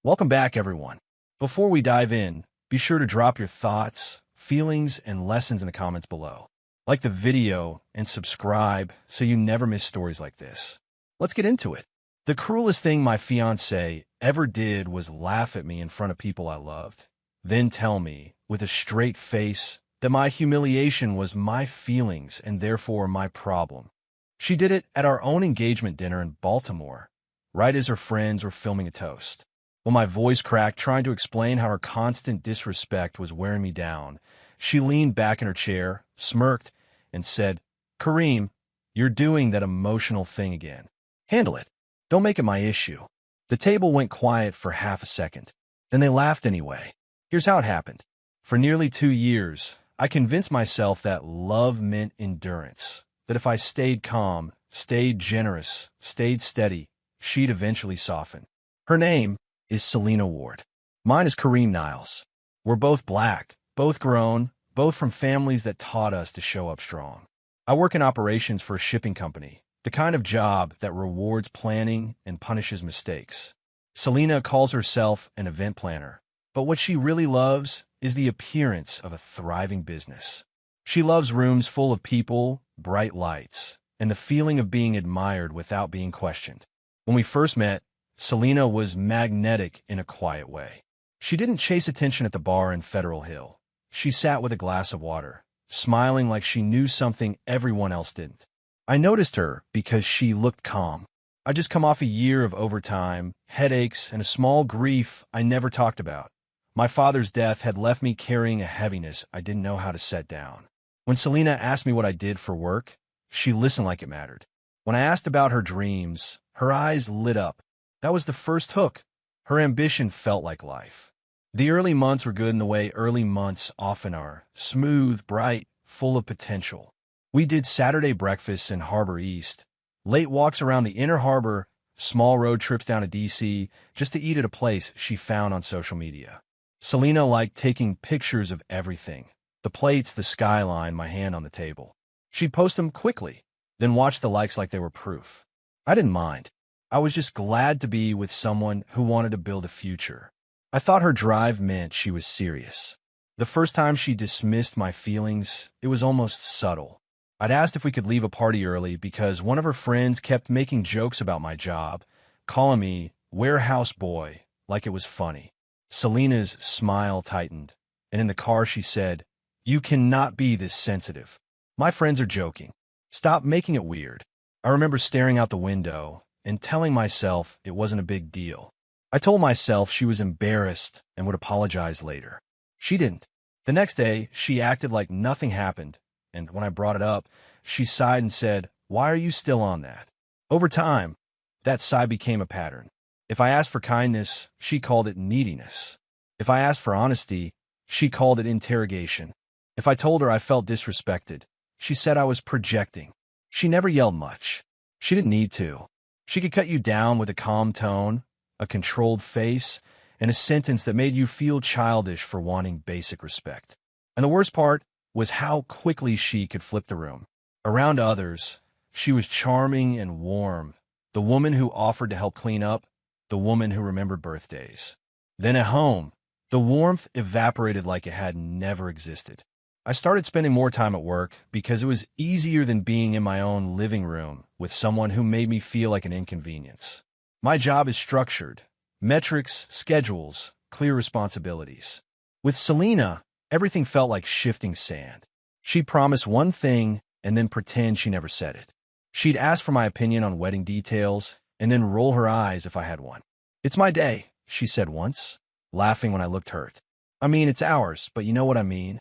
Welcome back, everyone. Before we dive in, be sure to drop your thoughts, feelings, and lessons in the comments below. Like the video and subscribe so you never miss stories like this. Let's get into it. The cruelest thing my fiancée ever did was laugh at me in front of people I loved, then tell me, with a straight face, that my humiliation was my feelings and therefore my problem. She did it at our own engagement dinner in Baltimore, right as her friends were filming a toast. When my voice cracked trying to explain how her constant disrespect was wearing me down, she leaned back in her chair, smirked, and said, "Kareem, you're doing that emotional thing again. Handle it. Don't make it my issue." The table went quiet for half a second. Then they laughed anyway. Here's how it happened. For nearly 2 years, I convinced myself that love meant endurance, that if I stayed calm, stayed generous, stayed steady, she'd eventually soften. Her name is Selena Ward. Mine is Kareem Niles. We're both black, both grown, both from families that taught us to show up strong. I work in operations for a shipping company, the kind of job that rewards planning and punishes mistakes. Selena calls herself an event planner, but what she really loves is the appearance of a thriving business. She loves rooms full of people, bright lights, and the feeling of being admired without being questioned. When we first met, Selena was magnetic in a quiet way. She didn't chase attention at the bar in Federal Hill. She sat with a glass of water, smiling like she knew something everyone else didn't. I noticed her because she looked calm. I'd just come off a year of overtime, headaches, and a small grief I never talked about. My father's death had left me carrying a heaviness I didn't know how to set down. When Selena asked me what I did for work, she listened like it mattered. When I asked about her dreams, her eyes lit up. That was the first hook. Her ambition felt like life. The early months were good in the way early months often are. Smooth, bright, full of potential. We did Saturday breakfasts in Harbor East, late walks around the inner harbor, small road trips down to D.C. just to eat at a place she found on social media. Selena liked taking pictures of everything. The plates, the skyline, my hand on the table. She'd post them quickly, then watch the likes like they were proof. I didn't mind. I was just glad to be with someone who wanted to build a future. I thought her drive meant she was serious. The first time she dismissed my feelings, it was almost subtle. I'd asked if we could leave a party early because one of her friends kept making jokes about my job, calling me warehouse boy like it was funny. Selena's smile tightened, and in the car she said, "You cannot be this sensitive. My friends are joking. Stop making it weird." I remember staring out the window and telling myself it wasn't a big deal. I told myself she was embarrassed and would apologize later. She didn't. The next day, she acted like nothing happened, and when I brought it up, she sighed and said, "Why are you still on that?" Over time, that sigh became a pattern. If I asked for kindness, she called it neediness. If I asked for honesty, she called it interrogation. If I told her I felt disrespected, she said I was projecting. She never yelled much. She didn't need to. She could cut you down with a calm tone, a controlled face, and a sentence that made you feel childish for wanting basic respect. And the worst part was how quickly she could flip the room. Around others, she was charming and warm, the woman who offered to help clean up, the woman who remembered birthdays. Then at home, the warmth evaporated like it had never existed. I started spending more time at work because it was easier than being in my own living room with someone who made me feel like an inconvenience. My job is structured. Metrics, schedules, clear responsibilities. With Selena, everything felt like shifting sand. She'd promise one thing and then pretend she never said it. She'd ask for my opinion on wedding details and then roll her eyes if I had one. "It's my day," she said once, laughing when I looked hurt. "I mean, it's ours, but you know what I mean."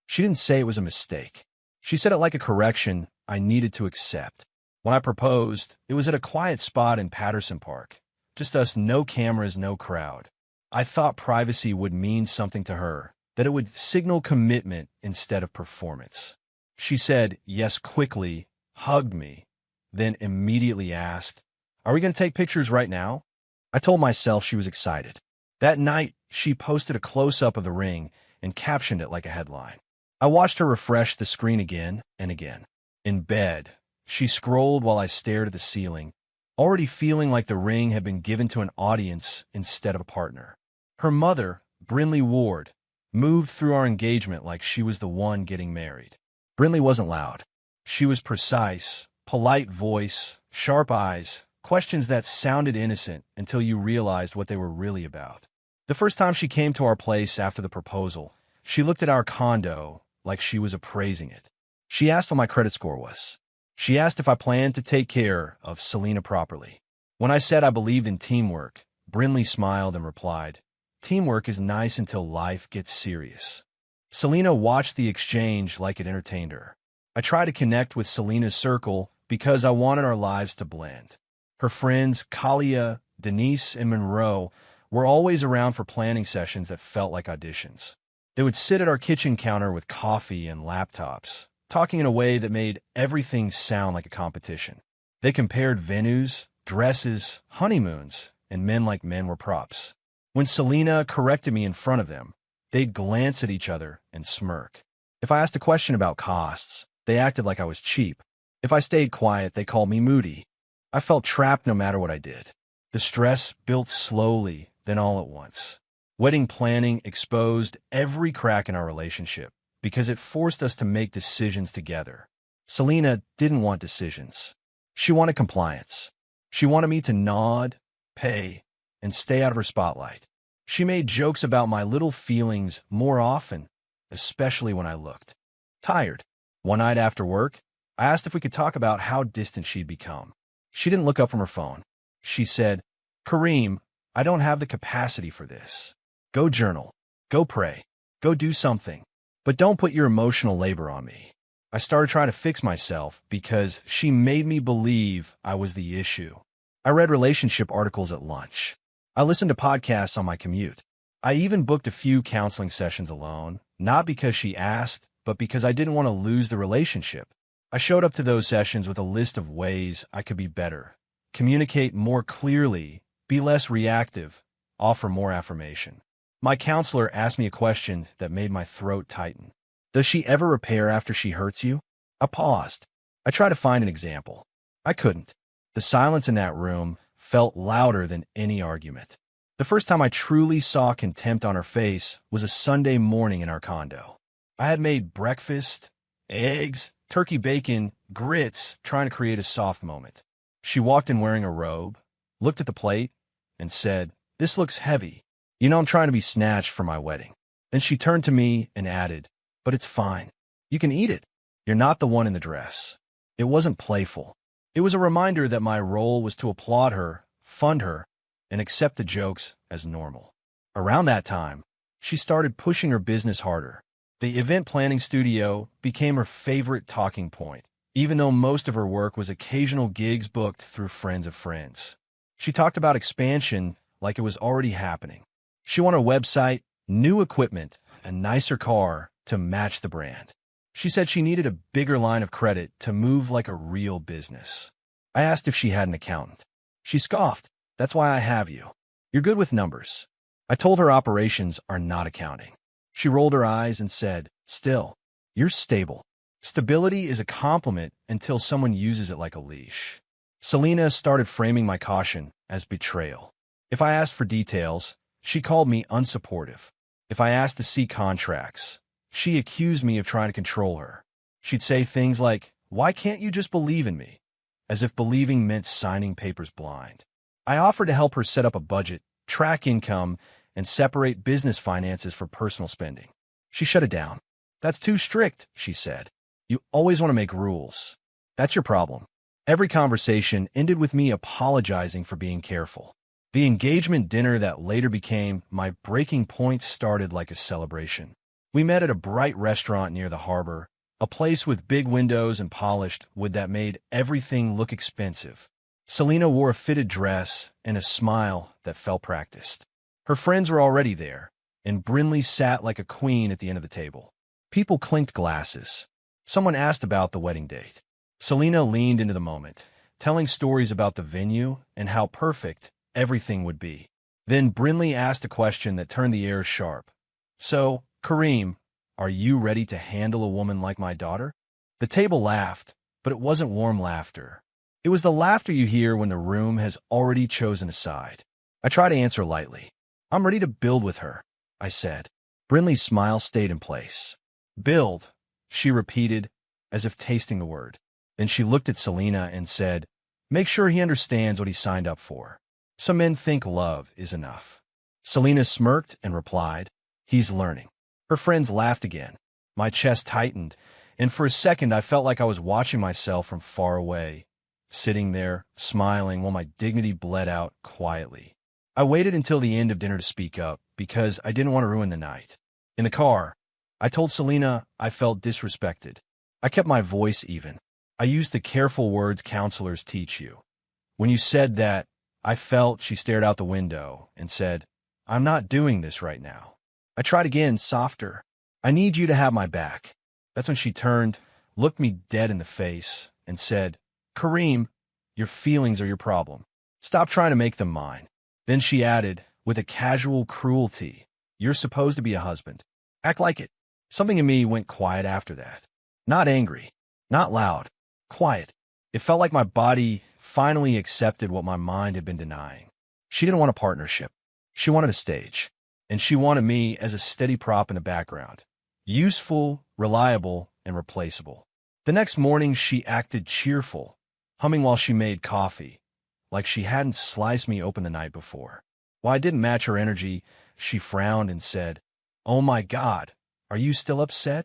She didn't say it was a mistake. She said it like a correction I needed to accept. When I proposed, it was at a quiet spot in Patterson Park. Just us, no cameras, no crowd. I thought privacy would mean something to her, that it would signal commitment instead of performance. She said yes quickly, hugged me, then immediately asked, "Are we going to take pictures right now?" I told myself she was excited. That night, she posted a close-up of the ring and captioned it like a headline. I watched her refresh the screen again and again. In bed, she scrolled while I stared at the ceiling, already feeling like the ring had been given to an audience instead of a partner. Her mother, Brinley Ward, moved through our engagement like she was the one getting married. Brinley wasn't loud. She was precise, polite voice, sharp eyes, questions that sounded innocent until you realized what they were really about. The first time she came to our place after the proposal, she looked at our condo like she was appraising it. She asked what my credit score was. She asked if I planned to take care of Selena properly. When I said I believed in teamwork, Brinley smiled and replied, "Teamwork is nice until life gets serious." Selena watched the exchange like it entertained her. I tried to connect with Selena's circle because I wanted our lives to blend. Her friends, Kalia, Denise, and Monroe, were always around for planning sessions that felt like auditions. They would sit at our kitchen counter with coffee and laptops, talking in a way that made everything sound like a competition. They compared venues, dresses, honeymoons, and men like men were props. When Selena corrected me in front of them, they'd glance at each other and smirk. If I asked a question about costs, they acted like I was cheap. If I stayed quiet, they called me moody. I felt trapped no matter what I did. The stress built slowly, then all at once. Wedding planning exposed every crack in our relationship because it forced us to make decisions together. Selena didn't want decisions. She wanted compliance. She wanted me to nod, pay, and stay out of her spotlight. She made jokes about my little feelings more often, especially when I looked tired. One night after work, I asked if we could talk about how distant she'd become. She didn't look up from her phone. She said, "Kareem, I don't have the capacity for this. Go journal. Go pray. Go do something. But don't put your emotional labor on me." I started trying to fix myself because she made me believe I was the issue. I read relationship articles at lunch. I listened to podcasts on my commute. I even booked a few counseling sessions alone, not because she asked, but because I didn't want to lose the relationship. I showed up to those sessions with a list of ways I could be better, communicate more clearly, be less reactive, offer more affirmation. My counselor asked me a question that made my throat tighten. Does she ever repair after she hurts you? I paused. I tried to find an example. I couldn't. The silence in that room felt louder than any argument. The first time I truly saw contempt on her face was a Sunday morning in our condo. I had made breakfast, eggs, turkey bacon, grits, trying to create a soft moment. She walked in wearing a robe, looked at the plate, and said, "This looks heavy. You know I'm trying to be snatched for my wedding." Then she turned to me and added, "But it's fine. You can eat it. You're not the one in the dress." It wasn't playful. It was a reminder that my role was to applaud her, fund her, and accept the jokes as normal. Around that time, she started pushing her business harder. The event planning studio became her favorite talking point, even though most of her work was occasional gigs booked through friends of friends. She talked about expansion like it was already happening. She wanted a website, new equipment, a nicer car to match the brand. She said she needed a bigger line of credit to move like a real business. I asked if she had an accountant. She scoffed. "That's why I have you. You're good with numbers." I told her operations are not accounting. She rolled her eyes and said, "Still, you're stable." Stability is a compliment until someone uses it like a leash. Selena started framing my caution as betrayal. If I asked for details, she called me unsupportive. If I asked to see contracts, she accused me of trying to control her. She'd say things like, "Why can't you just believe in me?" As if believing meant signing papers blind. I offered to help her set up a budget, track income, and separate business finances for personal spending. She shut it down. "That's too strict," she said. "You always want to make rules. That's your problem." Every conversation ended with me apologizing for being careful. The engagement dinner that later became my breaking point started like a celebration. We met at a bright restaurant near the harbor, a place with big windows and polished wood that made everything look expensive. Selena wore a fitted dress and a smile that felt practiced. Her friends were already there, and Brinley sat like a queen at the end of the table. People clinked glasses. Someone asked about the wedding date. Selena leaned into the moment, telling stories about the venue and how perfect everything would be. Then Brinley asked a question that turned the air sharp. "So, Kareem, are you ready to handle a woman like my daughter?" The table laughed, but it wasn't warm laughter. It was the laughter you hear when the room has already chosen a side. I try to answer lightly. I'm ready to build with her, I said. Brinley's smile stayed in place. Build, she repeated, as if tasting the word. Then she looked at Selena and said, make sure he understands what he signed up for. Some men think love is enough. Selena smirked and replied, he's learning. Her friends laughed again. My chest tightened, and for a second I felt like I was watching myself from far away, sitting there, smiling while my dignity bled out quietly. I waited until the end of dinner to speak up, because I didn't want to ruin the night. In the car, I told Selena I felt disrespected. I kept my voice even. I used the careful words counselors teach you. When you said that, I felt she stared out the window and said, I'm not doing this right now. I tried again, softer. I need you to have my back. That's when she turned, looked me dead in the face, and said, Kareem, your feelings are your problem. Stop trying to make them mine. Then she added, with a casual cruelty, you're supposed to be a husband. Act like it. Something in me went quiet after that. Not angry, not loud, quiet. It felt like my body finally accepted what my mind had been denying. She didn't want a partnership. She wanted a stage. And she wanted me as a steady prop in the background. Useful, reliable, and replaceable. The next morning, she acted cheerful, humming while she made coffee, like she hadn't sliced me open the night before. While I didn't match her energy, she frowned and said, oh my God, are you still upset?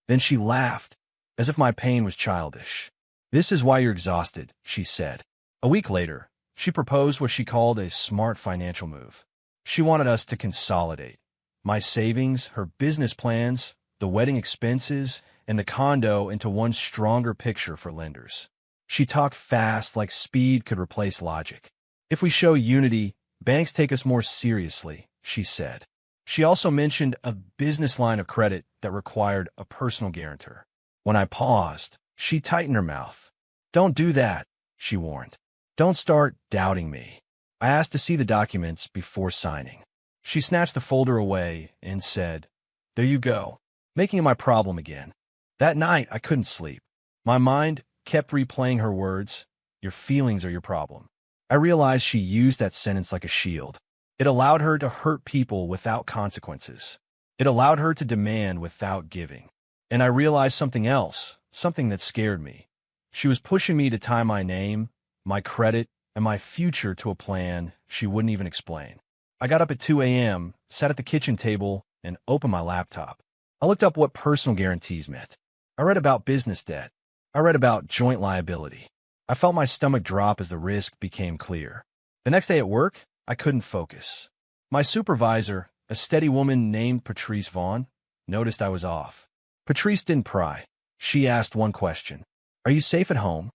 Then she laughed, as if my pain was childish. This is why you're exhausted, she said. A week later, she proposed what she called a smart financial move. She wanted us to consolidate. My savings, her business plans, the wedding expenses, and the condo into one stronger picture for lenders. She talked fast, like speed could replace logic. If we show unity, banks take us more seriously, she said. She also mentioned a business line of credit that required a personal guarantor. When I paused, she tightened her mouth. Don't do that, she warned. Don't start doubting me. I asked to see the documents before signing. She snatched the folder away and said, there you go, making it my problem again. That night, I couldn't sleep. My mind kept replaying her words, your feelings are your problem. I realized she used that sentence like a shield. It allowed her to hurt people without consequences. It allowed her to demand without giving. And I realized something else, something that scared me. She was pushing me to tie my name, my credit, and my future to a plan she wouldn't even explain. I got up at 2 a.m., sat at the kitchen table, and opened my laptop. I looked up what personal guarantees meant. I read about business debt. I read about joint liability. I felt my stomach drop as the risk became clear. The next day at work, I couldn't focus. My supervisor, a steady woman named Patrice Vaughn, noticed I was off. Patrice didn't pry. She asked one question. Are you safe at home?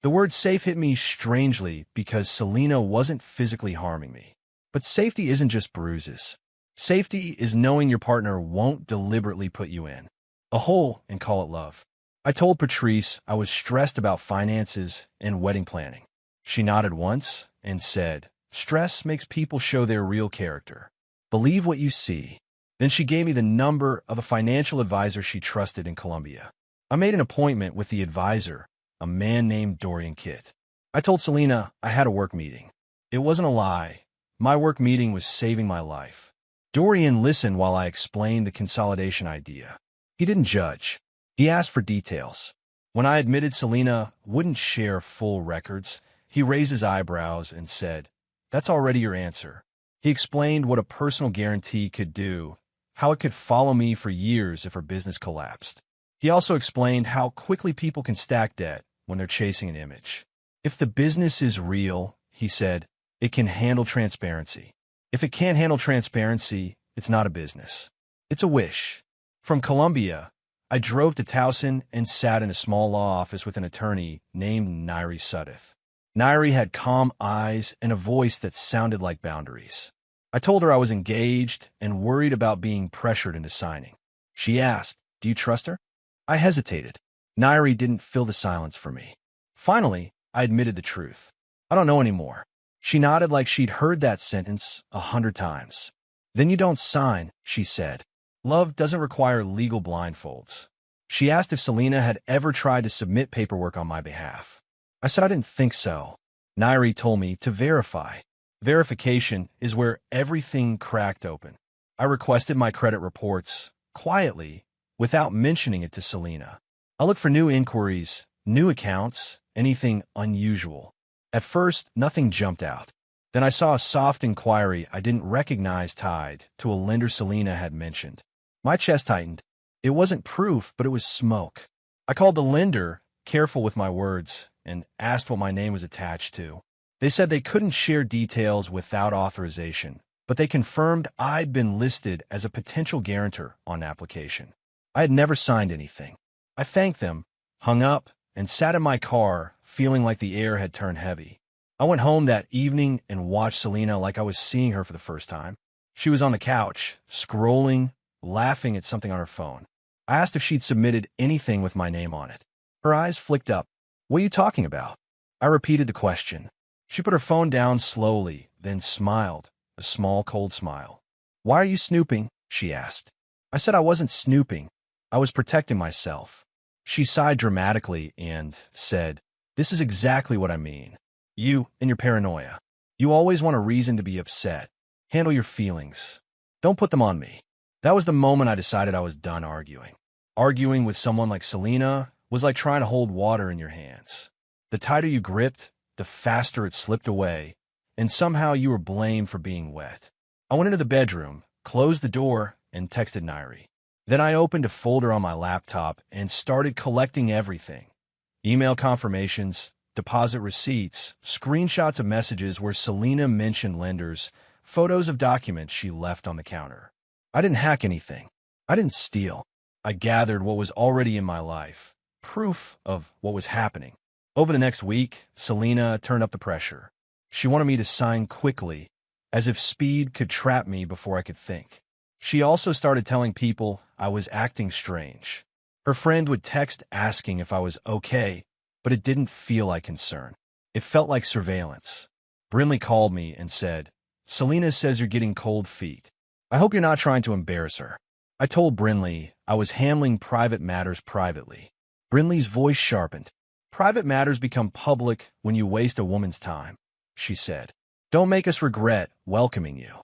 The word safe hit me strangely because Selena wasn't physically harming me. But safety isn't just bruises. Safety is knowing your partner won't deliberately put you in a hole and call it love. I told Patrice I was stressed about finances and wedding planning. She nodded once and said, stress makes people show their real character. Believe what you see. Then she gave me the number of a financial advisor she trusted in Colombia. I made an appointment with the advisor, a man named Dorian Kitt. I told Selena I had a work meeting. It wasn't a lie. My work meeting was saving my life. Dorian listened while I explained the consolidation idea. He didn't judge. He asked for details. When I admitted Selena wouldn't share full records, he raised his eyebrows and said, that's already your answer. He explained what a personal guarantee could do, how it could follow me for years if her business collapsed. He also explained how quickly people can stack debt when they're chasing an image. If the business is real, he said, it can handle transparency. If it can't handle transparency, it's not a business. It's a wish. From Colombia, I drove to Towson and sat in a small law office with an attorney named Nairi Suddath. Nairi had calm eyes and a voice that sounded like boundaries. I told her I was engaged and worried about being pressured into signing. She asked, do you trust her? I hesitated. Nairi didn't fill the silence for me. Finally, I admitted the truth. I don't know anymore. She nodded like she'd heard that sentence 100 times. Then you don't sign, she said. Love doesn't require legal blindfolds. She asked if Selena had ever tried to submit paperwork on my behalf. I said I didn't think so. Nairi told me to verify. Verification is where everything cracked open. I requested my credit reports, quietly, without mentioning it to Selena. I looked for new inquiries, new accounts, anything unusual. At first, nothing jumped out. Then I saw a soft inquiry I didn't recognize tied to a lender Selena had mentioned. My chest tightened. It wasn't proof, but it was smoke. I called the lender, careful with my words, and asked what my name was attached to. They said they couldn't share details without authorization, but they confirmed I'd been listed as a potential guarantor on application. I had never signed anything. I thanked them, hung up, and sat in my car, feeling like the air had turned heavy. I went home that evening and watched Selena like I was seeing her for the first time. She was on the couch, scrolling, laughing at something on her phone. I asked if she'd submitted anything with my name on it. Her eyes flicked up. "What are you talking about?" I repeated the question. She put her phone down slowly, then smiled, a small, cold smile. "Why are you snooping?" she asked. I said I wasn't snooping. I was protecting myself. She sighed dramatically and said, "This is exactly what I mean. You and your paranoia. You always want a reason to be upset. Handle your feelings. Don't put them on me." That was the moment I decided I was done arguing. Arguing with someone like Selena was like trying to hold water in your hands. The tighter you gripped, the faster it slipped away, and somehow you were blamed for being wet. I went into the bedroom, closed the door, and texted Nairi. Then I opened a folder on my laptop and started collecting everything. Email confirmations, deposit receipts, screenshots of messages where Selena mentioned lenders, photos of documents she left on the counter. I didn't hack anything. I didn't steal. I gathered what was already in my life, proof of what was happening. Over the next week, Selena turned up the pressure. She wanted me to sign quickly, as if speed could trap me before I could think. She also started telling people I was acting strange. Her friend would text asking if I was okay, but it didn't feel like concern. It felt like surveillance. Brinley called me and said, "Selena says you're getting cold feet. I hope you're not trying to embarrass her." I told Brinley I was handling private matters privately. Brinley's voice sharpened. "Private matters become public when you waste a woman's time," she said. "Don't make us regret welcoming you."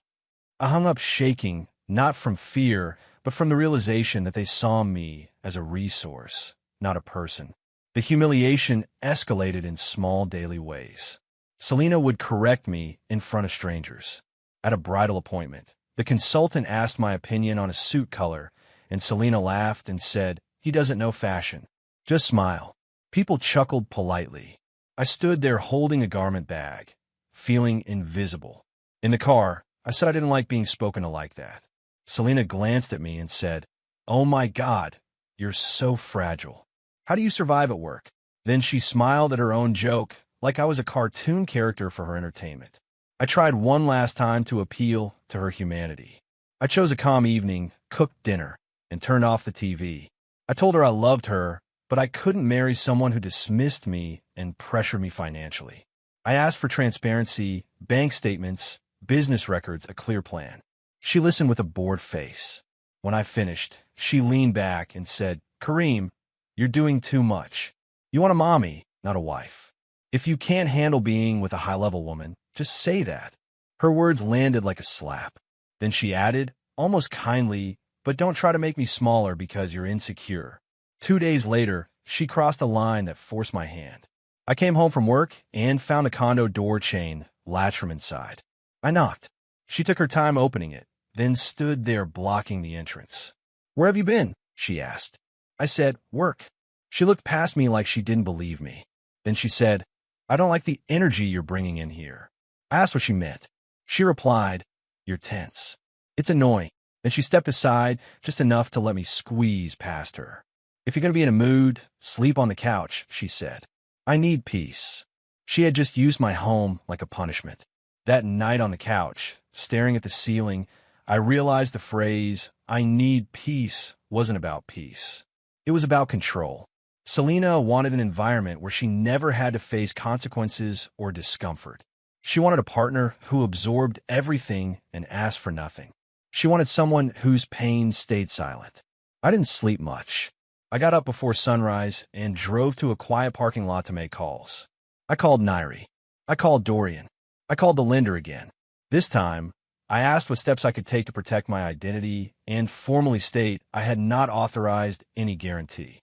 I hung up shaking, not from fear, but from the realization that they saw me as a resource, not a person. The humiliation escalated in small daily ways. Selena would correct me in front of strangers. At a bridal appointment, the consultant asked my opinion on a suit color, and Selena laughed and said, "He doesn't know fashion. Just smile." People chuckled politely. I stood there holding a garment bag, feeling invisible. In the car, I said I didn't like being spoken to like that. Selena glanced at me and said, "Oh my God, you're so fragile. How do you survive at work?" Then she smiled at her own joke, like I was a cartoon character for her entertainment. I tried one last time to appeal to her humanity. I chose a calm evening, cooked dinner, and turned off the TV. I told her I loved her, but I couldn't marry someone who dismissed me and pressured me financially. I asked for transparency, bank statements, business records, a clear plan. She listened with a bored face. When I finished, she leaned back and said, "Kareem, you're doing too much. You want a mommy, not a wife. If you can't handle being with a high-level woman, just say that." Her words landed like a slap. Then she added, almost kindly, "But don't try to make me smaller because you're insecure." 2 days later, she crossed a line that forced my hand. I came home from work and found a condo door chain latched from inside. I knocked. She took her time opening it, then stood there blocking the entrance. "Where have you been?" she asked. I said, "Work." She looked past me like she didn't believe me. Then she said, "I don't like the energy you're bringing in here." I asked what she meant. She replied, "You're tense." "It's annoying." Then she stepped aside just enough to let me squeeze past her. "If you're going to be in a mood, sleep on the couch," she said. "I need peace." She had just used my home like a punishment. That night on the couch, staring at the ceiling, I realized the phrase, "I need peace," wasn't about peace. It was about control. Selena wanted an environment where she never had to face consequences or discomfort. She wanted a partner who absorbed everything and asked for nothing. She wanted someone whose pain stayed silent. I didn't sleep much. I got up before sunrise and drove to a quiet parking lot to make calls. I called Nairi. I called Dorian. I called the lender again. This time, I asked what steps I could take to protect my identity and formally state I had not authorized any guarantee.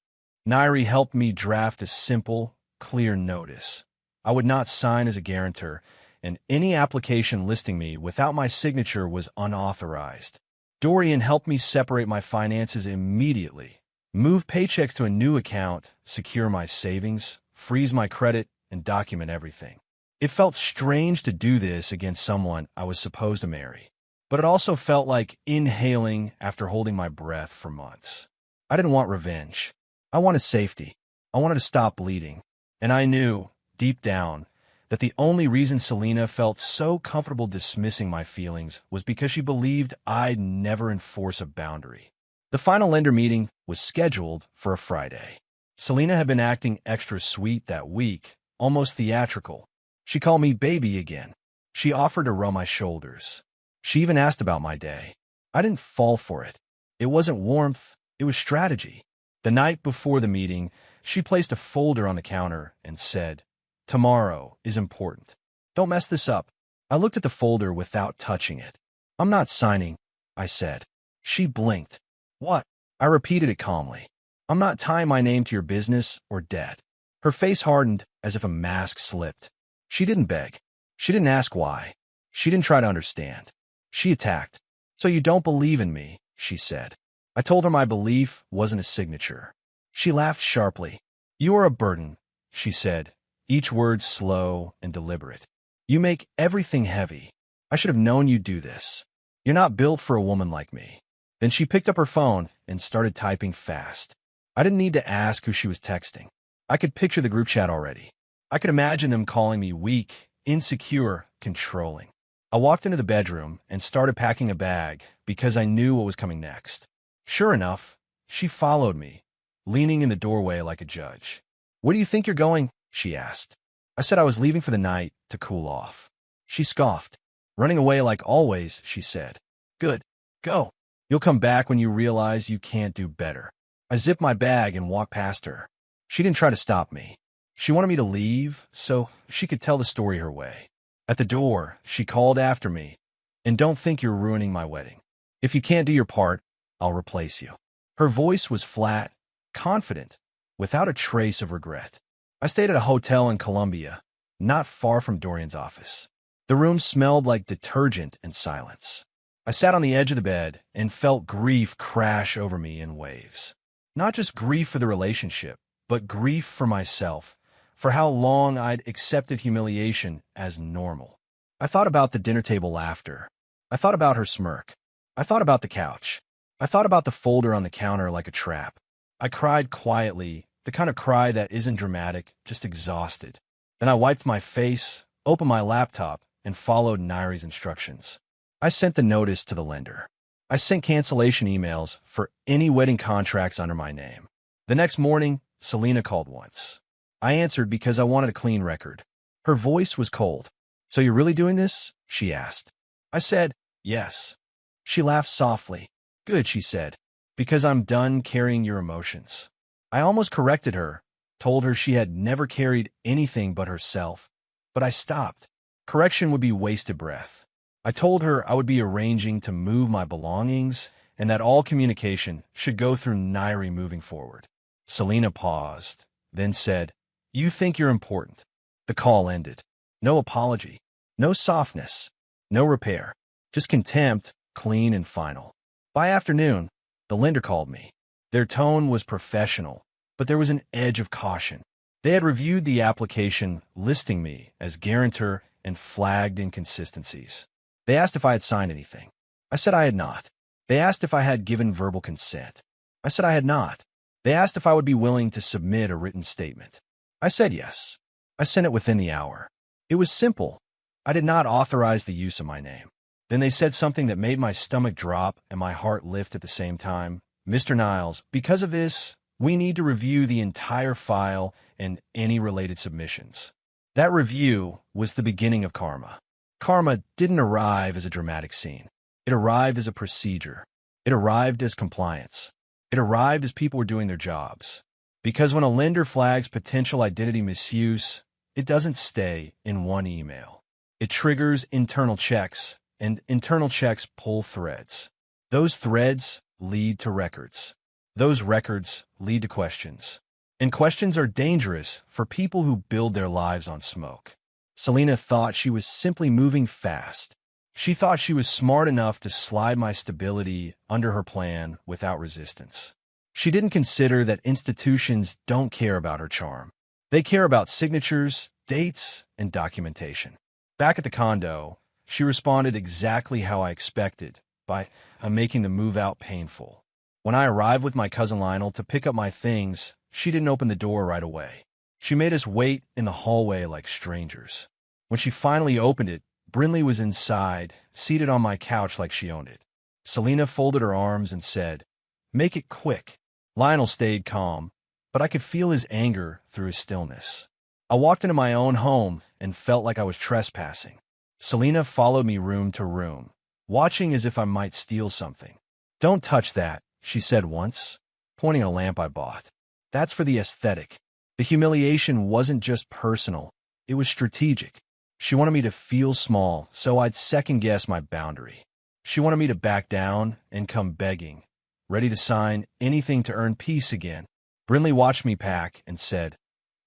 Nairi helped me draft a simple, clear notice. I would not sign as a guarantor, and any application listing me without my signature was unauthorized. Dorian helped me separate my finances immediately, move paychecks to a new account, secure my savings, freeze my credit, and document everything. It felt strange to do this against someone I was supposed to marry, but it also felt like inhaling after holding my breath for months. I didn't want revenge. I wanted safety. I wanted to stop bleeding. And I knew, deep down, that the only reason Selena felt so comfortable dismissing my feelings was because she believed I'd never enforce a boundary. The final lender meeting was scheduled for a Friday. Selena had been acting extra sweet that week, almost theatrical. She called me baby again. She offered to rub my shoulders. She even asked about my day. I didn't fall for it. It wasn't warmth, it was strategy. The night before the meeting, she placed a folder on the counter and said, "Tomorrow is important. Don't mess this up." I looked at the folder without touching it. "I'm not signing," I said. She blinked. "What?" I repeated it calmly. "I'm not tying my name to your business or debt." Her face hardened as if a mask slipped. She didn't beg. She didn't ask why. She didn't try to understand. She attacked. "So you don't believe in me," she said. I told her my belief wasn't a signature. She laughed sharply. "You are a burden," she said, each word slow and deliberate. "You make everything heavy. I should have known you'd do this. You're not built for a woman like me." Then she picked up her phone and started typing fast. I didn't need to ask who she was texting. I could picture the group chat already. I could imagine them calling me weak, insecure, controlling. I walked into the bedroom and started packing a bag because I knew what was coming next. Sure enough, she followed me, leaning in the doorway like a judge. "Where do you think you're going?" she asked. I said I was leaving for the night to cool off. She scoffed. "Running away like always," she said. "Good. Go. You'll come back when you realize you can't do better." I zipped my bag and walked past her. She didn't try to stop me. She wanted me to leave so she could tell the story her way. At the door, she called after me, "And don't think you're ruining my wedding. If you can't do your part, I'll replace you." Her voice was flat, confident, without a trace of regret. I stayed at a hotel in Columbia, not far from Dorian's office. The room smelled like detergent and silence. I sat on the edge of the bed and felt grief crash over me in waves. Not just grief for the relationship, but grief for myself, for how long I'd accepted humiliation as normal. I thought about the dinner table laughter. I thought about her smirk. I thought about the couch. I thought about the folder on the counter like a trap. I cried quietly, the kind of cry that isn't dramatic, just exhausted. Then I wiped my face, opened my laptop, and followed Nairi's instructions. I sent the notice to the lender. I sent cancellation emails for any wedding contracts under my name. The next morning, Selena called once. I answered because I wanted a clean record. Her voice was cold. "So you're really doing this?" she asked. I said, "Yes." She laughed softly. "Good," she said, "because I'm done carrying your emotions." I almost corrected her, told her she had never carried anything but herself, but I stopped. Correction would be wasted breath. I told her I would be arranging to move my belongings and that all communication should go through Nairi moving forward. Selena paused, then said, "You think you're important." The call ended. No apology, no softness, no repair, just contempt, clean and final. By afternoon, the lender called me. Their tone was professional, but there was an edge of caution. They had reviewed the application listing me as guarantor and flagged inconsistencies. They asked if I had signed anything. I said I had not. They asked if I had given verbal consent. I said I had not. They asked if I would be willing to submit a written statement. I said yes. I sent it within the hour. It was simple. I did not authorize the use of my name. Then they said something that made my stomach drop and my heart lift at the same time. "Mr. Niles, because of this, we need to review the entire file and any related submissions." That review was the beginning of karma. Karma didn't arrive as a dramatic scene. It arrived as a procedure. It arrived as compliance. It arrived as people were doing their jobs. Because when a lender flags potential identity misuse, it doesn't stay in one email. It triggers internal checks, and internal checks pull threads. Those threads lead to records. Those records lead to questions. And questions are dangerous for people who build their lives on smoke. Selena thought she was simply moving fast. She thought she was smart enough to slide my stability under her plan without resistance. She didn't consider that institutions don't care about her charm. They care about signatures, dates, and documentation. Back at the condo, she responded exactly how I expected, by making the move out painful. When I arrived with my cousin Lionel to pick up my things, she didn't open the door right away. She made us wait in the hallway like strangers. When she finally opened it, Brinley was inside, seated on my couch like she owned it. Selena folded her arms and said, "Make it quick." Lionel stayed calm, but I could feel his anger through his stillness. I walked into my own home and felt like I was trespassing. Selena followed me room to room, watching as if I might steal something. "Don't touch that," she said once, pointing a lamp I bought. "That's for the aesthetic." The humiliation wasn't just personal, it was strategic. She wanted me to feel small, so I'd second-guess my boundary. She wanted me to back down and come begging, ready to sign anything to earn peace again. Brinley watched me pack and said,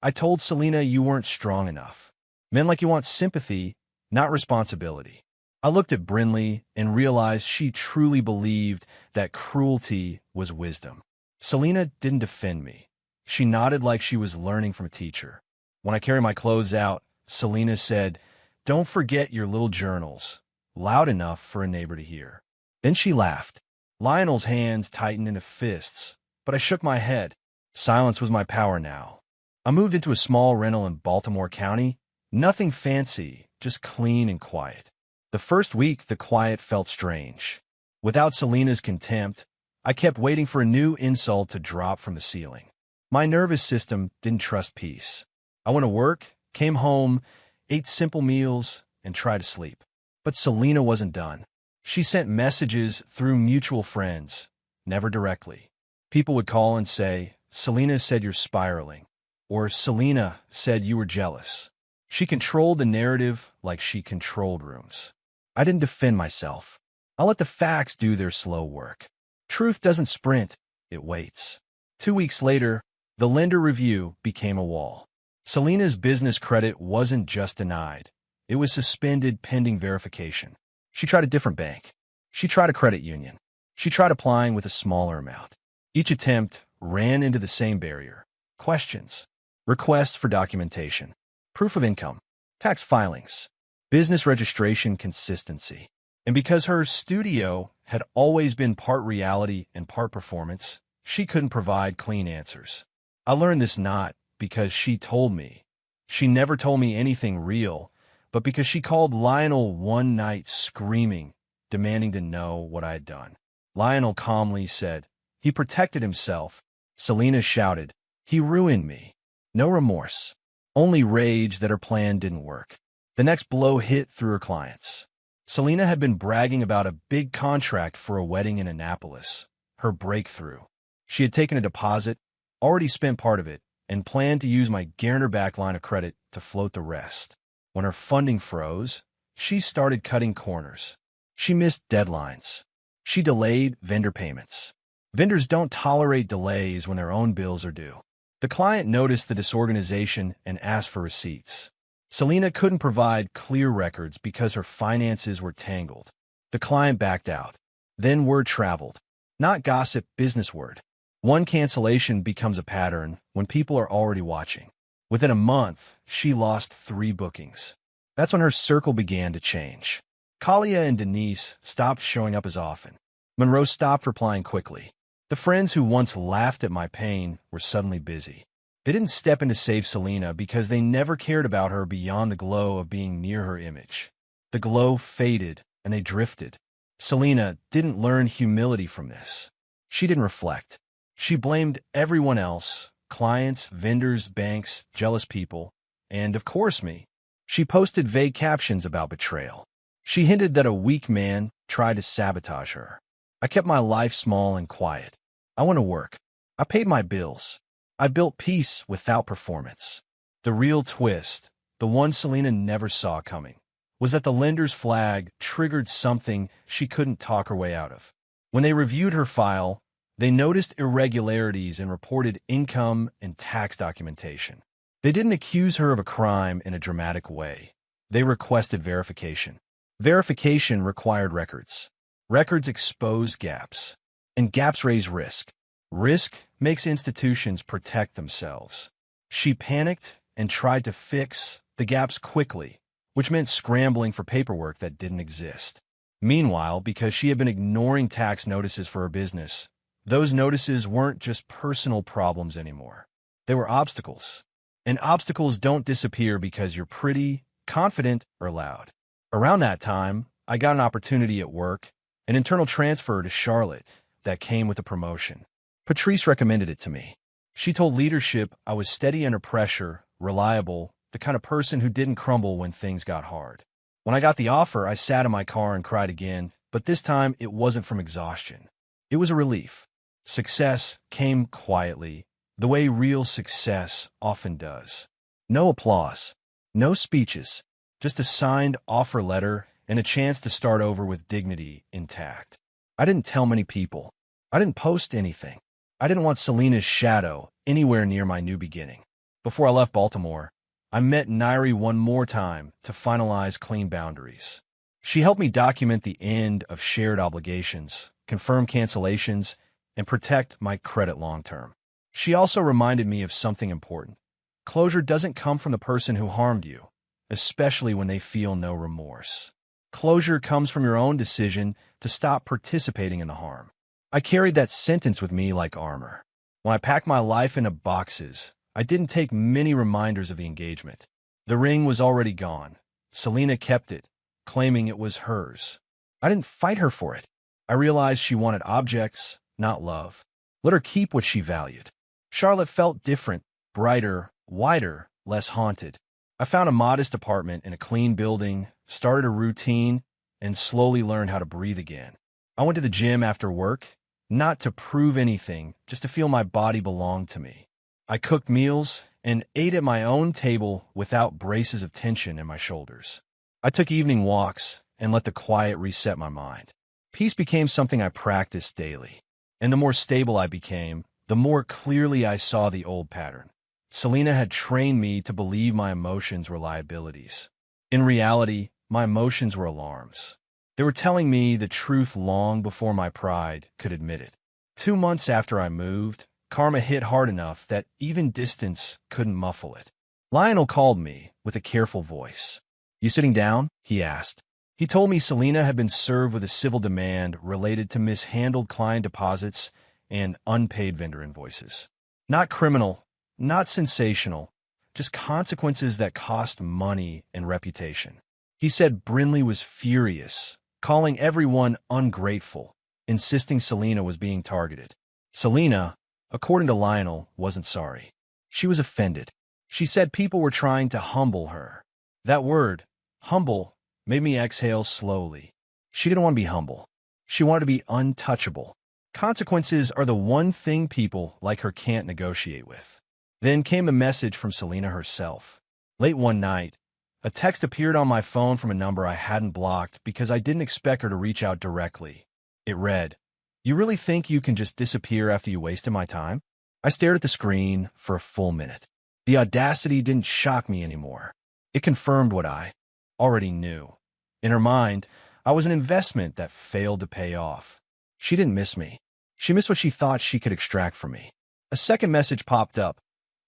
"I told Selena you weren't strong enough. Men like you want sympathy, not responsibility." I looked at Brinley and realized she truly believed that cruelty was wisdom. Selena didn't defend me. She nodded like she was learning from a teacher. When I carried my clothes out, Selena said, "Don't forget your little journals," loud enough for a neighbor to hear. Then she laughed. Lionel's hands tightened into fists, but I shook my head. Silence was my power now. I moved into a small rental in Baltimore County. Nothing fancy, just clean and quiet. The first week, the quiet felt strange. Without Selena's contempt, I kept waiting for a new insult to drop from the ceiling. My nervous system didn't trust peace. I went to work, came home, ate simple meals, and tried to sleep. But Selena wasn't done. She sent messages through mutual friends, never directly. People would call and say, "Selena said you're spiraling," or "Selena said you were jealous." She controlled the narrative like she controlled rooms. I didn't defend myself. I let the facts do their slow work. Truth doesn't sprint, it waits. 2 weeks later, the lender review became a wall. Selena's business credit wasn't just denied. It was suspended pending verification. She tried a different bank. She tried a credit union. She tried applying with a smaller amount. Each attempt ran into the same barrier. Questions. Requests for documentation. Proof of income. Tax filings. Business registration consistency. And because her studio had always been part reality and part performance, she couldn't provide clean answers. I learned this not because she told me. She never told me anything real, but because she called Lionel one night screaming, demanding to know what I had done. Lionel calmly said, "He protected himself." Selena shouted, "He ruined me." No remorse, only rage that her plan didn't work. The next blow hit through her clients. Selena had been bragging about a big contract for a wedding in Annapolis, her breakthrough. She had taken a deposit, already spent part of it, and planned to use my guarantor-backed line of credit to float the rest. When her funding froze, she started cutting corners. She missed deadlines. She delayed vendor payments. Vendors don't tolerate delays when their own bills are due. The client noticed the disorganization and asked for receipts. Selena couldn't provide clear records because her finances were tangled. The client backed out. Then word traveled. Not gossip, business word. One cancellation becomes a pattern when people are already watching. Within a month, she lost 3 bookings. That's when her circle began to change. Kalia and Denise stopped showing up as often. Monroe stopped replying quickly. The friends who once laughed at my pain were suddenly busy. They didn't step in to save Selena because they never cared about her beyond the glow of being near her image. The glow faded, and they drifted. Selena didn't learn humility from this. She didn't reflect. She blamed everyone else, clients, vendors, banks, jealous people, and, of course, me. She posted vague captions about betrayal. She hinted that a weak man tried to sabotage her. I kept my life small and quiet. I went to work. I paid my bills. I built peace without performance. The real twist the one Selena never saw coming, was that the lender's flag triggered something she couldn't talk her way out of. When they reviewed her file, they noticed irregularities in reported income and tax documentation. They didn't accuse her of a crime in a dramatic way. They requested verification. Verification required records. Records expose gaps, and gaps raise risk. Risk makes institutions protect themselves. She panicked and tried to fix the gaps quickly, which meant scrambling for paperwork that didn't exist. Meanwhile, because she had been ignoring tax notices for her business, those notices weren't just personal problems anymore. They were obstacles. And obstacles don't disappear because you're pretty, confident, or loud. Around that time, I got an opportunity at work, an internal transfer to Charlotte that came with a promotion. Patrice recommended it to me. She told leadership I was steady under pressure, reliable, the kind of person who didn't crumble when things got hard. When I got the offer, I sat in my car and cried again, but this time it wasn't from exhaustion. It was a relief. Success came quietly, the way real success often does. No applause, no speeches, just a signed offer letter and a chance to start over with dignity intact. I didn't tell many people. I didn't post anything. I didn't want Selena's shadow anywhere near my new beginning. Before I left Baltimore, I met Nairi one more time to finalize clean boundaries. She helped me document the end of shared obligations, confirm cancellations, and protect my credit long-term. She also reminded me of something important. Closure doesn't come from the person who harmed you, especially when they feel no remorse. Closure comes from your own decision to stop participating in the harm. I carried that sentence with me like armor. When I packed my life into boxes, I didn't take many reminders of the engagement. The ring was already gone. Selena kept it, claiming it was hers. I didn't fight her for it. I realized she wanted objects, not love. Let her keep what she valued. Charlotte felt different, brighter, wider, less haunted. I found a modest apartment in a clean building, started a routine, and slowly learned how to breathe again. I went to the gym after work, not to prove anything, just to feel my body belonged to me. I cooked meals and ate at my own table without braces of tension in my shoulders. I took evening walks and let the quiet reset my mind. Peace became something I practiced daily. And the more stable I became, the more clearly I saw the old pattern. Selena had trained me to believe my emotions were liabilities. In reality, my emotions were alarms. They were telling me the truth long before my pride could admit it. 2 months after I moved, karma hit hard enough that even distance couldn't muffle it. Lionel called me with a careful voice. "You sitting down?" he asked. He told me Selena had been served with a civil demand related to mishandled client deposits and unpaid vendor invoices. Not criminal, not sensational, just consequences that cost money and reputation. He said Brinley was furious, calling everyone ungrateful, insisting Selena was being targeted. Selena, according to Lionel, wasn't sorry. She was offended. She said people were trying to humble her. That word, humble, made me exhale slowly. She didn't want to be humble. She wanted to be untouchable. Consequences are the one thing people like her can't negotiate with. Then came the message from Selena herself. Late one night, a text appeared on my phone from a number I hadn't blocked because I didn't expect her to reach out directly. It read, "You really think you can just disappear after you wasted my time?" I stared at the screen for a full minute. The audacity didn't shock me anymore. It confirmed what I already knew. In her mind, I was an investment that failed to pay off. She didn't miss me. She missed what she thought she could extract from me. A second message popped up.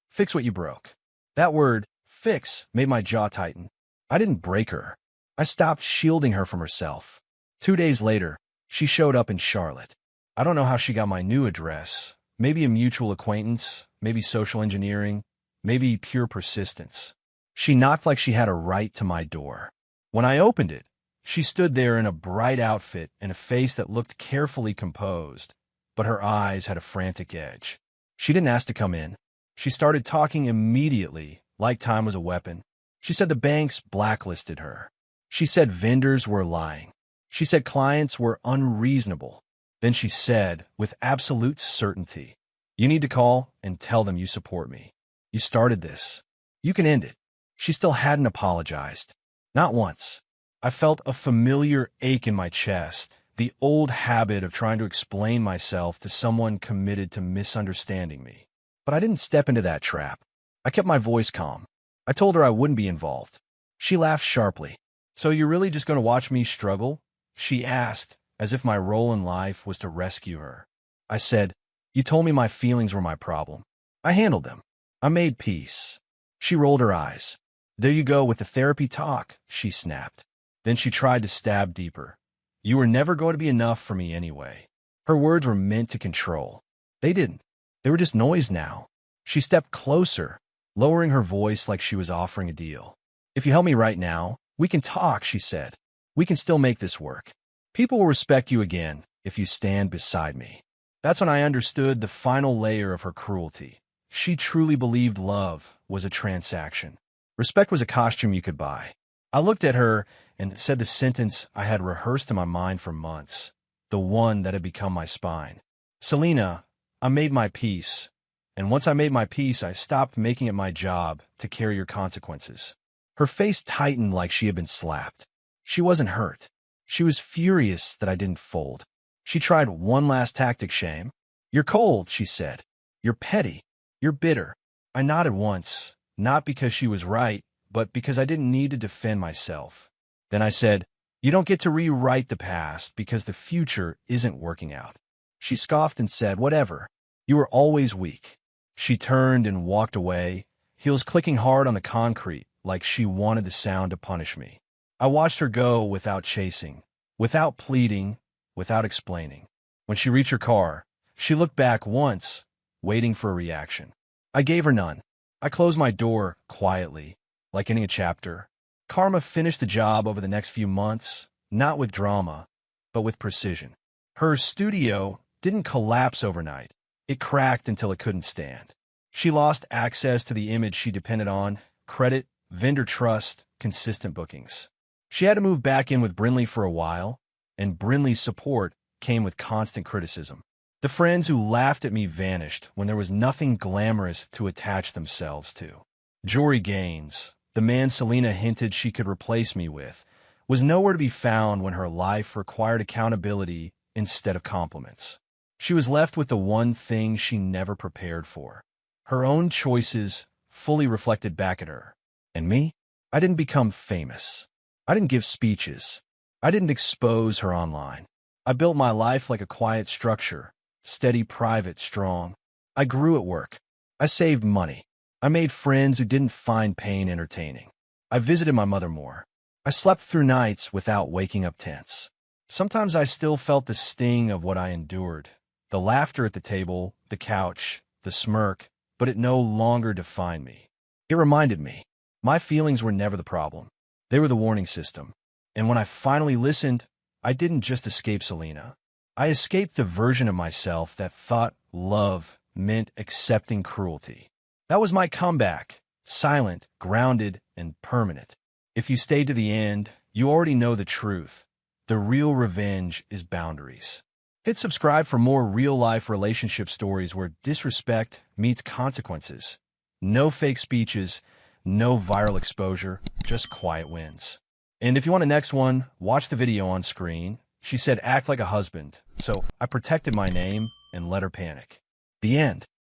"Fix what you broke." That word, fix, made my jaw tighten. I didn't break her. I stopped shielding her from herself. 2 days later, she showed up in Charlotte. I don't know how she got my new address. Maybe a mutual acquaintance, maybe social engineering, maybe pure persistence. She knocked like she had a right to my door. When I opened it, she stood there in a bright outfit and a face that looked carefully composed, but her eyes had a frantic edge. She didn't ask to come in. She started talking immediately, like time was a weapon. She said the banks blacklisted her. She said vendors were lying. She said clients were unreasonable. Then she said, with absolute certainty, "You need to call and tell them you support me. You started this. You can end it." She still hadn't apologized. Not once. I felt a familiar ache in my chest, the old habit of trying to explain myself to someone committed to misunderstanding me. But I didn't step into that trap. I kept my voice calm. I told her I wouldn't be involved. She laughed sharply. "So you're really just going to watch me struggle?" she asked, as if my role in life was to rescue her. I said, "You told me my feelings were my problem. I handled them. I made peace." She rolled her eyes. "There you go with the therapy talk," she snapped. Then she tried to stab deeper. "You were never going to be enough for me anyway." Her words were meant to control. They didn't. They were just noise now. She stepped closer, lowering her voice like she was offering a deal. "If you help me right now, we can talk," she said. "We can still make this work. People will respect you again if you stand beside me." That's when I understood the final layer of her cruelty. She truly believed love was a transaction. Respect was a costume you could buy. I looked at her and said the sentence I had rehearsed in my mind for months, the one that had become my spine. "Selena, I made my peace. And once I made my peace, I stopped making it my job to carry your consequences." Her face tightened like she had been slapped. She wasn't hurt. She was furious that I didn't fold. She tried one last tactic, shame. "You're cold," she said. "You're petty. You're bitter." I nodded once, not because she was right, but because I didn't need to defend myself. Then I said, "You don't get to rewrite the past because the future isn't working out." She scoffed and said, "Whatever. You were always weak." She turned and walked away, heels clicking hard on the concrete, like she wanted the sound to punish me. I watched her go without chasing, without pleading, without explaining. When she reached her car, she looked back once, waiting for a reaction. I gave her none. I closed my door quietly, like ending a chapter. Karma finished the job over the next few months, not with drama, but with precision. Her studio didn't collapse overnight. It cracked until it couldn't stand. She lost access to the image she depended on: credit, vendor trust, consistent bookings. She had to move back in with Brinley for a while, and Brinley's support came with constant criticism. The friends who laughed at me vanished when there was nothing glamorous to attach themselves to. Jory Gaines, the man Selena hinted she could replace me with, was nowhere to be found when her life required accountability instead of compliments. She was left with the one thing she never prepared for. Her own choices fully reflected back at her. And me? I didn't become famous. I didn't give speeches. I didn't expose her online. I built my life like a quiet structure, steady, private, strong. I grew at work. I saved money. I made friends who didn't find pain entertaining. I visited my mother more. I slept through nights without waking up tense. Sometimes I still felt the sting of what I endured. The laughter at the table, the couch, the smirk, but it no longer defined me. It reminded me, my feelings were never the problem. They were the warning system. And when I finally listened, I didn't just escape Selena. I escaped the version of myself that thought love meant accepting cruelty. That was my comeback, silent, grounded, and permanent. If you stayed to the end, you already know the truth. The real revenge is boundaries. Hit subscribe for more real-life relationship stories where disrespect meets consequences. No fake speeches, no viral exposure, just quiet wins. And if you want the next one, watch the video on screen. She said, "Act like a husband." So I protected my name and let her panic. The end.